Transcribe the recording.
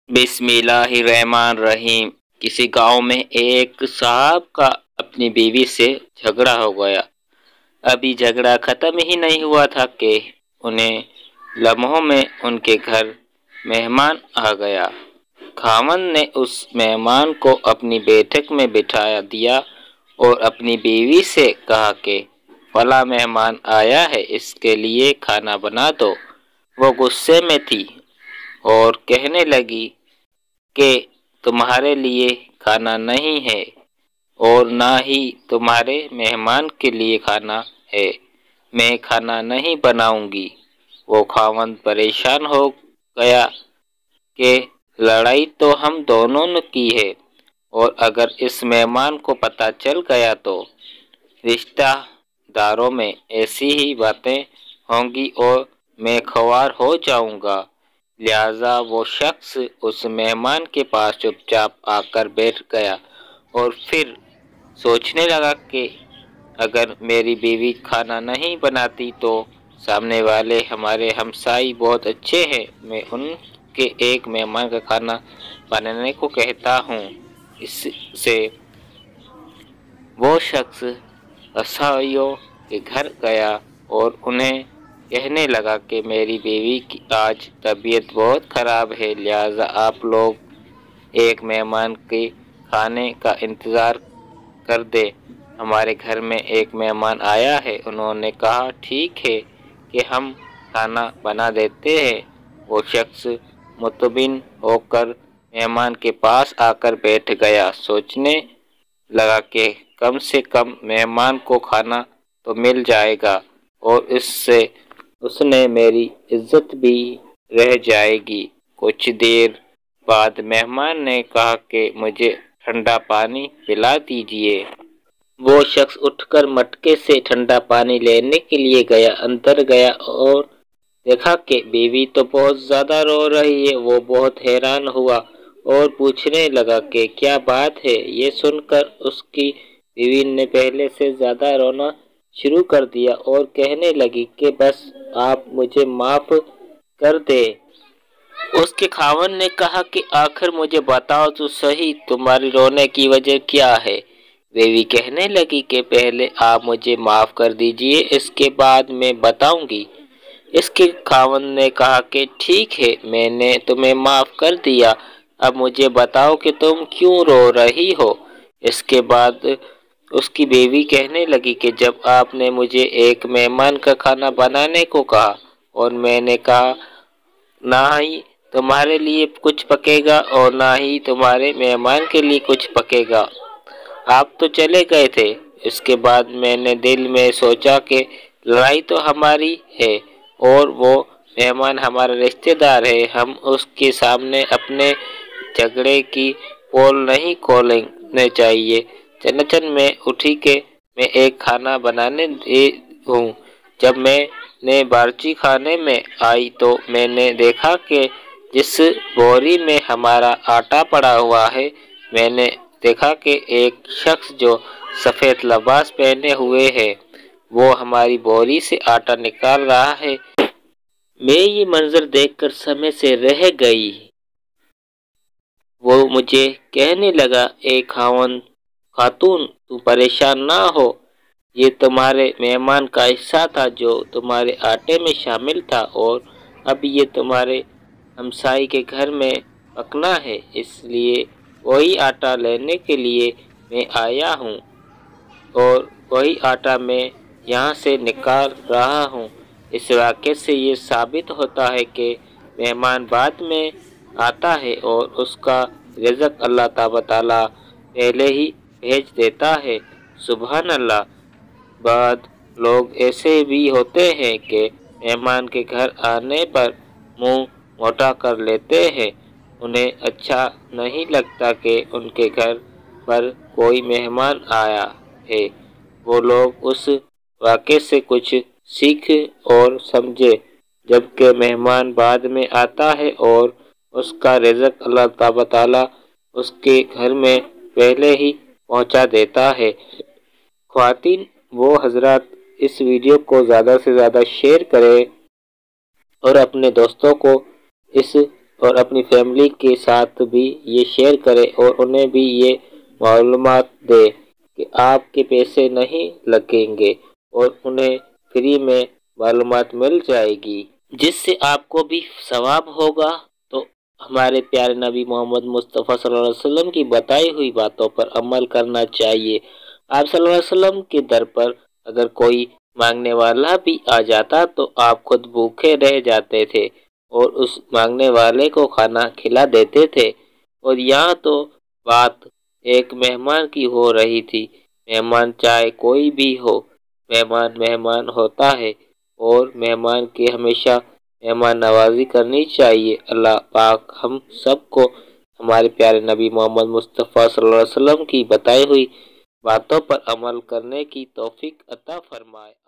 بسم اللہ الرحمن الرحیم۔ کسی گاؤں میں ایک صاحب کا اپنی بیوی سے جھگڑا ہو گیا۔ ابھی جھگڑا ختم ہی نہیں ہوا تھا کہ انہیں لمحوں میں ان کے گھر مہمان آ گیا۔ خاوند نے اس مہمان کو اپنی بیٹھک میں بٹھا دیا اور اپنی بیوی سے کہا کہ فلاں مہمان آیا ہے، اس کے لیے کھانا بنا دو۔ وہ غصے میں تھی اور کہنے لگی کہ تمہارے لیے کھانا نہیں ہے اور نہ ہی تمہارے مہمان کے لیے کھانا ہے، میں کھانا نہیں بناؤں گی۔ وہ خاوند پریشان ہو گیا کہ لڑائی تو ہم دونوں نے کی ہے اور اگر اس مہمان کو پتہ چل گیا تو رشتہ داروں میں ایسی ہی باتیں ہوں گی اور میں خوار ہو جاؤں گا۔ لہٰذا وہ شخص اس مہمان کے پاس چپ چاپ آ کر بیٹھ گیا اور پھر سوچنے لگا کہ اگر میری بیوی کھانا نہیں بناتی تو سامنے والے ہمارے ہمسائے بہت اچھے ہیں، میں ان کے ایک مہمان کا کھانا بنانے کو کہتا ہوں۔ اس سے وہ شخص ہمسائیوں کے گھر گیا اور انہیں کہنے لگا کہ میری بیوی کی آج طبیعت بہت خراب ہے، لہٰذا آپ لوگ ایک مہمان کے کھانے کا انتظار کر دیں، ہمارے گھر میں ایک مہمان آیا ہے۔ انہوں نے کہا ٹھیک ہے کہ ہم کھانا بنا دیتے ہیں۔ وہ شخص مطمئن ہو کر مہمان کے پاس آ کر بیٹھ گیا، سوچنے لگا کہ کم سے کم مہمان کو کھانا تو مل جائے گا اور اس سے اس نے میری عزت بھی رہ جائے گی۔ کچھ دیر بعد مہمان نے کہا کہ مجھے ٹھنڈا پانی پلا دیجیے۔ وہ شخص اٹھ کر مٹکے سے ٹھنڈا پانی لینے کے لیے گیا، اندر گیا اور دیکھا کہ بیوی تو بہت زیادہ رو رہی ہے۔ وہ بہت حیران ہوا اور پوچھنے لگا کہ کیا بات ہے؟ یہ سن کر اس کی بیوی نے پہلے سے زیادہ رونا شروع کر دیا اور کہنے لگی کہ بس آپ مجھے معاف کر دیں۔ اس کے خاوند نے کہا کہ آخر مجھے بتاؤ تو صحیح، تمہاری رونے کی وجہ کیا ہے؟ بیوی کہنے لگی کہ پہلے آپ مجھے معاف کر دیجیے، اس کے بعد میں بتاؤں گی۔ اس کے خاوند نے کہا کہ ٹھیک ہے، میں نے تمہیں معاف کر دیا، اب مجھے بتاؤ کہ تم کیوں رو رہی ہو؟ اس کے بعد اس کی بیوی کہنے لگی کہ جب آپ نے مجھے ایک مہمان کا کھانا بنانے کو کہا اور میں نے کہا نہ ہی تمہارے لیے کچھ پکے گا اور نہ ہی تمہارے مہمان کے لیے کچھ پکے گا، آپ تو چلے گئے تھے۔ اس کے بعد میں نے دل میں سوچا کہ لڑائی تو ہماری ہے اور وہ مہمان ہمارا رشتہ دار ہے، ہم اس کے سامنے اپنے جھگڑے کی پول نہیں کھولنے چاہیے۔ چنانچہ میں اٹھی کہ میں ایک کھانا بنانے ہوں۔ جب میں نے باورچی خانے میں آئی تو میں نے دیکھا کہ جس بوری میں ہمارا آٹا پڑا ہوا ہے، میں نے دیکھا کہ ایک شخص جو سفید لباس پہنے ہوئے ہے وہ ہماری بوری سے آٹا نکال رہا ہے۔ میں یہ منظر دیکھ کر سمے سے رہ گئی۔ وہ مجھے کہنے لگا اے خاتون، تم پریشان نہ ہو، یہ تمہارے مہمان کا حصہ تھا جو تمہارے آٹے میں شامل تھا اور اب یہ تمہارے ہمسائے کے گھر میں پکنا ہے، اس لیے وہی آٹا لینے کے لیے میں آیا ہوں اور وہی آٹا میں یہاں سے نکال رہا ہوں۔ اس واقعے سے یہ ثابت ہوتا ہے کہ مہمان بعد میں آتا ہے اور اس کا رزق اللہ تعالیٰ پہلے ہی بھیج دیتا ہے۔ سبحان اللہ۔ بعض لوگ ایسے بھی ہوتے ہیں کہ مہمان کے گھر آنے پر منہ موٹا کر لیتے ہیں، انہیں اچھا نہیں لگتا کہ ان کے گھر پر کوئی مہمان آیا ہے۔ وہ لوگ اس واقعے سے کچھ سیکھیں اور سمجھیں، جبکہ مہمان بعد میں آتا ہے اور اس کا رزق اللہ تعالیٰ اس کے گھر میں پہلے ہی پہنچا دیتا ہے۔ خواتین و حضرات، اس ویڈیو کو زیادہ سے زیادہ شیئر کریں اور اپنے دوستوں کو اس اور اپنی فیملی کے ساتھ بھی یہ شیئر کرے اور انہیں بھی یہ معلومات دے کہ آپ کے پیسے نہیں لگیں گے اور انہیں فری میں معلومات مل جائے گی، جس سے آپ کو بھی ثواب ہوگا۔ تو ہمارے پیارے نبی محمد مصطفیٰ صلی اللہ علیہ وسلم کی بتائی ہوئی باتوں پر عمل کرنا چاہیے۔ آپ صلی اللہ علیہ وسلم کے در پر اگر کوئی مانگنے والا بھی آ جاتا تو آپ خود بھوکے رہ جاتے تھے اور اس مانگنے والے کو کھانا کھلا دیتے تھے۔ اور یہاں تو بات ایک مہمان کی ہو رہی تھی، مہمان چاہے کوئی بھی ہو، مہمان مہمان ہوتا ہے اور مہمان کی ہمیشہ مہمان نوازی کرنی چاہیے۔ اللہ پاک ہم سب کو ہمارے پیارے نبی محمد مصطفیٰ صلی اللہ علیہ وسلم کی بتائی ہوئی باتوں پر عمل کرنے کی توفیق عطا فرمائے۔